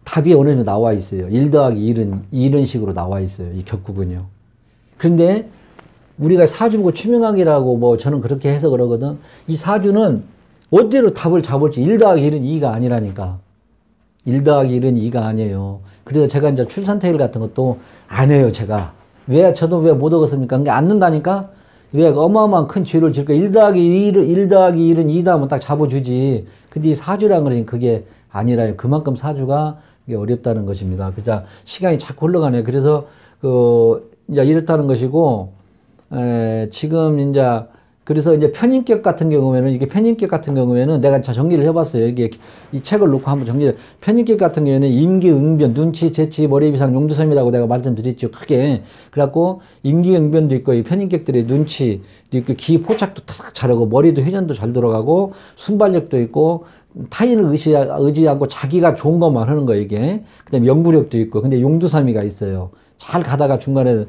답이 어느 정도 나와 있어요. 1 더하기 1은 이런 식으로 나와 있어요. 이 격국은요. 근데 우리가 사주고 추명학이라고 뭐 저는 그렇게 해서 그러거든. 이 사주는 어디로 답을 잡을지 1 더하기 1은 2가 아니라니까. 1 더하기 1은 2가 아니에요. 그래서 제가 이제 출산태일 같은 것도 안 해요, 제가. 저도 왜 못 얻었습니까? 그게 안 는다니까? 왜 어마어마한 큰 죄를 질까? 1 더하기 1은 2다 하면 딱 잡아주지. 근데 이 사주란 거는 그게 아니라요. 그만큼 사주가 이게 어렵다는 것입니다. 그자 시간이 자꾸 흘러가네요. 그래서 이제 이렇다는 것이고, 지금 이제 그래서 이제 편인격 같은 경우에는 내가 정리를 해봤어요. 이게 이 책을 놓고 한번 정리를. 편인격 같은 경우에는 임기응변, 눈치, 재치, 머리비상, 용두섬이라고 내가 말씀드렸죠. 크게. 그래갖고 임기응변도 있고 이 편인격들의 눈치도 있고 기 포착도 탁 잘하고 머리도 회전도 잘 돌아가고 순발력도 있고 타인을 의지하고 자기가 좋은 것만 하는 거예요, 이게. 그 다음에 연구력도 있고. 근데 용두섬이가 있어요. 잘 가다가 중간에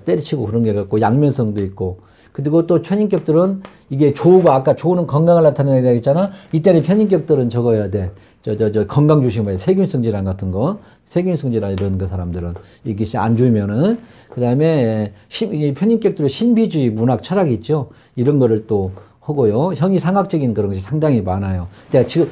때리치고 그런 게 갖고 양면성도 있고. 그리고 또 편인격들은 이게 조우가 아까 조우는 건강을 나타내야 했잖아. 이때는 편인격들은 적어야 돼. 건강 조심해야 돼. 세균성 질환 같은 거. 세균성 질환 이런 거 사람들은 이게 안 좋으면은. 그 다음에 편인격들은 신비주의 문학 철학이 있죠. 이런 거를 또 하고요. 형이상학적인 그런 것이 상당히 많아요. 내가 지금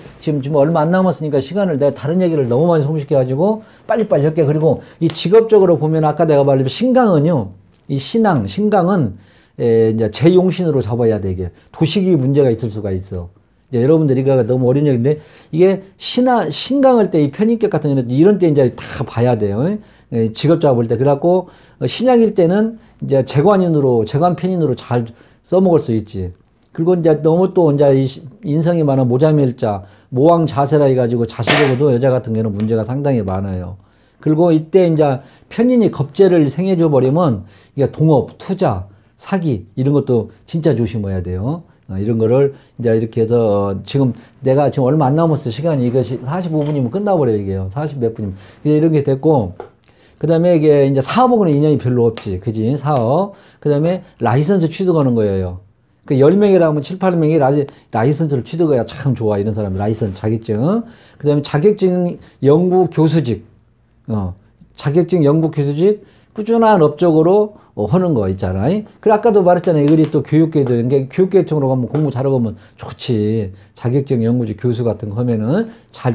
얼마 안 남았으니까 시간을 내가 다른 얘기를 너무 많이 소모시켜가지고 빨리빨리 할게. 그리고 이 직업적으로 보면 아까 내가 말했던 신강은요. 이 신강은 이제 제용신으로 잡아야 돼, 이게. 도식이 문제가 있을 수가 있어. 이제 여러분들이 이거 너무 어려운 얘기인데, 이게 신강할 때 이 편인격 같은 경우는 이런 때 이제 다 봐야 돼요. 직업적으로 볼 때. 그래갖고, 신약일 때는 이제 재관편인으로 잘 써먹을 수 있지. 그리고 이제 너무 또 이제 인성이 많은 모자밀자, 모왕 자세라 해가지고 자식하고도 여자 같은 경우는 문제가 상당히 많아요. 그리고 이때 이제 편인이 겁재를 생해줘 버리면, 이게 동업, 투자, 사기 이런 것도 진짜 조심해야 돼요. 이런 거를 이제 이렇게 해서 내가 지금 얼마 안 남았어요. 시간이 이것이 45분이면 끝나버려요. 이게요. 40 몇 분이면. 이런 게 됐고, 그 다음에 이게 이제 사업하고는 인연이 별로 없지. 그지? 사업. 그 다음에 라이선스 취득하는 거예요. 그 10명이라 하면 7, 8명이 라이선스를 취득해야 참 좋아. 이런 사람 라이선스 자격증. 그 다음에 자격증 연구 교수직. 자격증 연구 교수직 꾸준한 업적으로 하는 거 있잖아요. 그래, 아까도 말했잖아요. 이거리 또 교육계도, 이게 교육계층으로 가면 공부 잘하고 하면 좋지. 자격증 연구직 교수 같은 거 하면은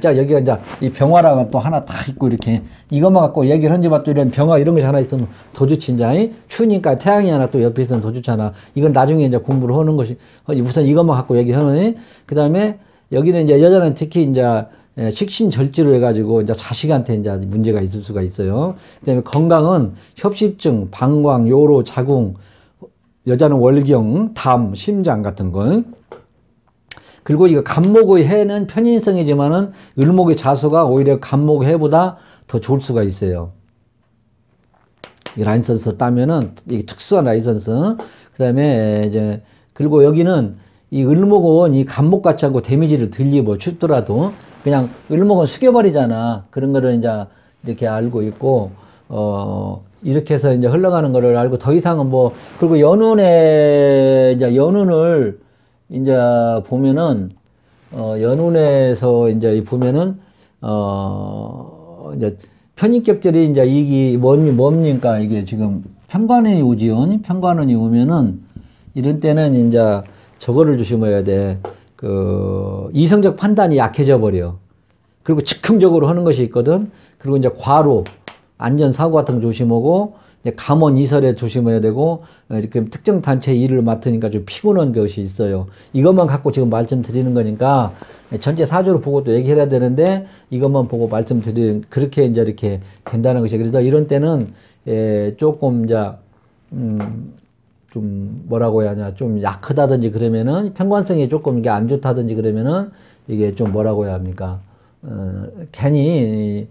여기가 이제 이 병화라가 또 하나 딱 있고 이렇게 이것만 갖고 얘기를 한지 봐 또 이런 병화 이런 것이 하나 있으면 더 좋지, 이제. 추우니까 태양이 하나 또 옆에 있으면 더 좋잖아. 이건 나중에 이제 공부를 하는 것이, 우선 이것만 갖고 얘기하면, 그 다음에 여기는 이제 여자는 특히 이제 식신절지로 해가지고 이제 자식한테 이제 문제가 있을 수가 있어요. 그다음에 건강은 협심증, 방광, 요로, 자궁, 여자는 월경, 담, 심장 같은 거. 그리고 이거 간목의 해는 편인성이지만은 을목의 자수가 오히려 간목의 해보다 더 좋을 수가 있어요. 이 라이선스 따면은 이게 특수한 라이선스. 그다음에 이제 그리고 여기는 이 을목은 이 간목같이 하고 데미지를 덜 입어 춥더라도 그냥 을목은 숙여버리잖아. 그런 거를 이제 이렇게 알고 있고, 이렇게 해서 이제 흘러가는 거를 알고 더 이상은 뭐, 그리고 연운을 이제 보면은, 연운에서 이제 보면은, 이제 편인격들이 이제 이게 뭡니까? 이게 지금 편관운이 오지요. 편관운이 오면은 이런 때는 이제 저거를 조심해야 돼. 이성적 판단이 약해져 버려. 그리고 즉흥적으로 하는 것이 있거든. 그리고 이제 과로, 안전사고 같은 거 조심하고, 이제 감원 이설에 조심해야 되고, 이렇게 특정 단체 일을 맡으니까 좀 피곤한 것이 있어요. 이것만 갖고 지금 말씀드리는 거니까, 전체 사주를 보고 또 얘기해야 되는데, 이것만 보고 그렇게 이제 이렇게 된다는 것이. 그래서 이런 때는, 조금 이제, 좀 뭐라고 해야 하냐, 좀 약하다든지 그러면은 편관성이 조금 이게 안 좋다든지 그러면은 이게 좀 뭐라고 해야 합니까? 괜히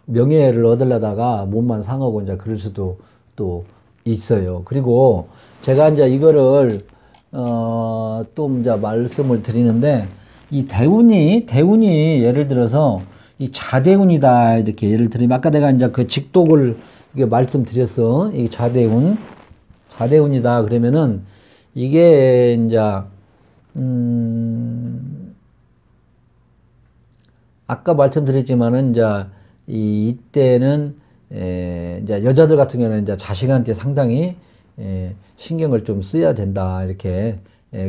명예를 얻으려다가 몸만 상하고 이제 그럴 수도 또 있어요. 그리고 제가 이제 이거를 또 이제 말씀을 드리는데 이 대운이 예를 들어서 이 자대운이다. 이렇게 예를 들면 아까 내가 이제 그 직독을 이게 말씀드렸어. 이게 자대운이다. 그러면은 이게 이제 아까 말씀드렸지만은 이제 이때는 이제 여자들 같은 경우는 이제 자식한테 상당히 신경을 좀 써야 된다. 이렇게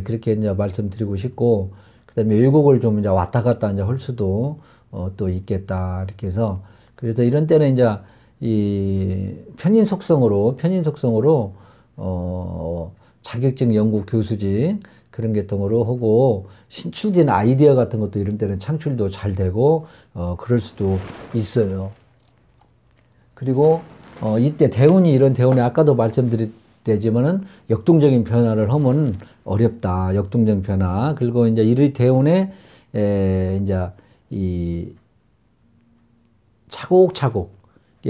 그렇게 이제 말씀드리고 싶고, 그다음에 외국을 좀 이제 왔다 갔다 이제 할 수도 또 있겠다. 이렇게 해서 그래서 이런 때는 이제 이 편인 속성으로 자격증 연구 교수직 그런 계통으로 하고 신출된 아이디어 같은 것도 이런 때는 창출도 잘 되고 그럴 수도 있어요. 그리고 이때 대운이 이런 대운에 아까도 말씀드렸지만은 역동적인 변화를 하면 어렵다. 역동적 변화. 그리고 이제 이 대운에 이제 이 차곡차곡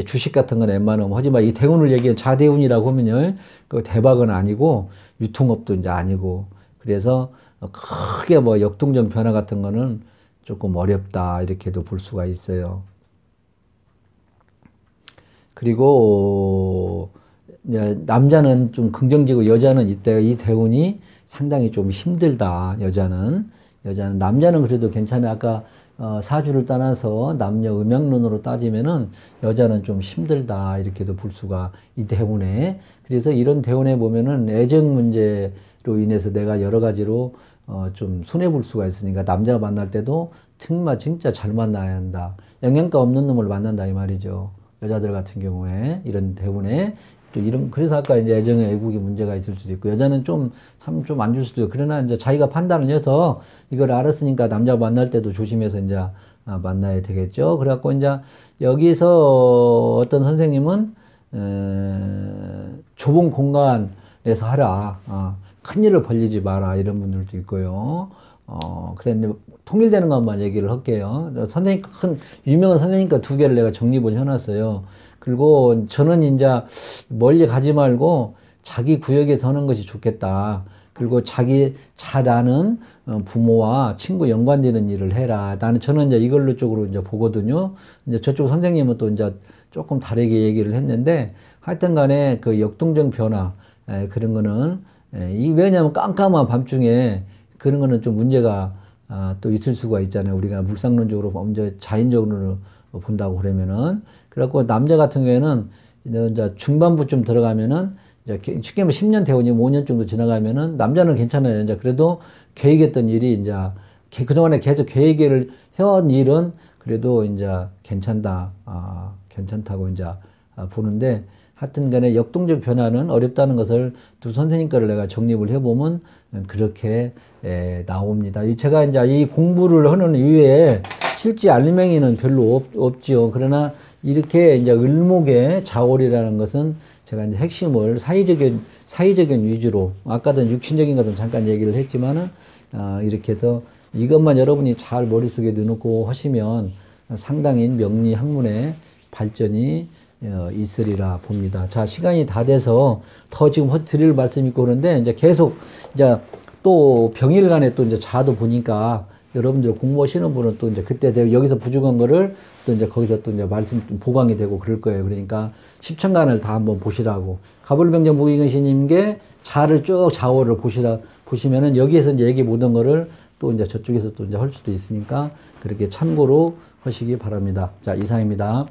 주식 같은 건 웬만하면 하지만 이 대운을 얘기해 자대운이라고 하면요, 그 대박은 아니고 유통업도 이제 아니고 그래서 크게 뭐 역동적 변화 같은 거는 조금 어렵다 이렇게도 볼 수가 있어요. 그리고 남자는 좀 긍정적이고 여자는 이때 이 대운이 상당히 좀 힘들다. 여자는 남자는 그래도 괜찮아. 아까 사주를 떠나서 남녀 음양론으로 따지면은 여자는 좀 힘들다 이렇게도 볼 수가 이 대운에. 그래서 이런 대운에 보면은 애정 문제로 인해서 내가 여러 가지로 좀 손해 볼 수가 있으니까 남자가 만날 때도 정말 진짜 잘 만나야 한다. 영양가 없는 놈을 만난다 이 말이죠. 여자들 같은 경우에 이런 대운에 또 이런 그래서 아까 이제 애정의 애국이 문제가 있을 수도 있고 여자는 좀 참 좀 안 줄 수도 있고 그러나 이제 자기가 판단을 해서 이걸 알았으니까 남자 만날 때도 조심해서 이제 만나야 되겠죠. 그래갖고 이제 여기서 어떤 선생님은 좁은 공간에서 하라. 큰 일을 벌리지 마라 이런 분들도 있고요. 그래 이제 통일되는 것만 얘기를 할게요. 선생님 유명한 선생님과 두 개를 내가 정립을 해놨어요. 그리고 저는 이제 멀리 가지 말고 자기 구역에서 하는 것이 좋겠다. 그리고 자기 잘 아는 부모와 친구 연관되는 일을 해라. 저는 이제 이걸로 쪽으로 이제 보거든요. 이제 저쪽 선생님은 또 이제 조금 다르게 얘기를 했는데 하여튼 간에 그 역동적 변화, 그런 거는, 왜냐하면 깜깜한 밤중에 그런 거는 좀 문제가 또 있을 수가 있잖아요. 우리가 물상론적으로 먼저 자연적으로 본다고 그러면은. 그래갖고 남자 같은 경우에는 이제 중반부쯤 들어가면은 이제 쉽게 말하면 10년 대운이 5년 정도 지나가면은 남자는 괜찮아요. 이제 그래도 계획했던 일이 이제 그동안에 계속 계획을 해온 일은 그래도 이제 괜찮다. 괜찮다고 이제 보는데 하여튼 간에 역동적 변화는 어렵다는 것을 두 선생님 거를 내가 정립을 해보면 그렇게 나옵니다. 제가 이제 이 공부를 하는 이후에 실제 알맹이는 별로 없지요. 그러나 이렇게 이제 을목의 자월이라는 것은 제가 이제 핵심을 사회적인 위주로 아까도 육신적인 것은 잠깐 얘기를 했지만은 이렇게 해서 이것만 여러분이 잘 머릿속에 넣어놓고 하시면 상당히 명리 학문의 발전이 있으리라 봅니다. 자, 시간이 다 돼서 더 지금 드릴 말씀이 있고 그런데 이제 계속 이제 또 병일간에 또 이제 자도 보니까 여러분들 공부하시는 분은 또 이제 그때 여기서 부족한 거를 또 이제 거기서 또 이제 말씀 좀 보강이 되고 그럴 거예요. 그러니까 십천간을 다 한번 보시라고. 가불병정 무기근신님께 자를 쭉 자월을 보시면은 여기에서 이제 얘기 못한 거를 또 이제 저쪽에서 또 이제 할 수도 있으니까 그렇게 참고로 하시기 바랍니다. 자, 이상입니다.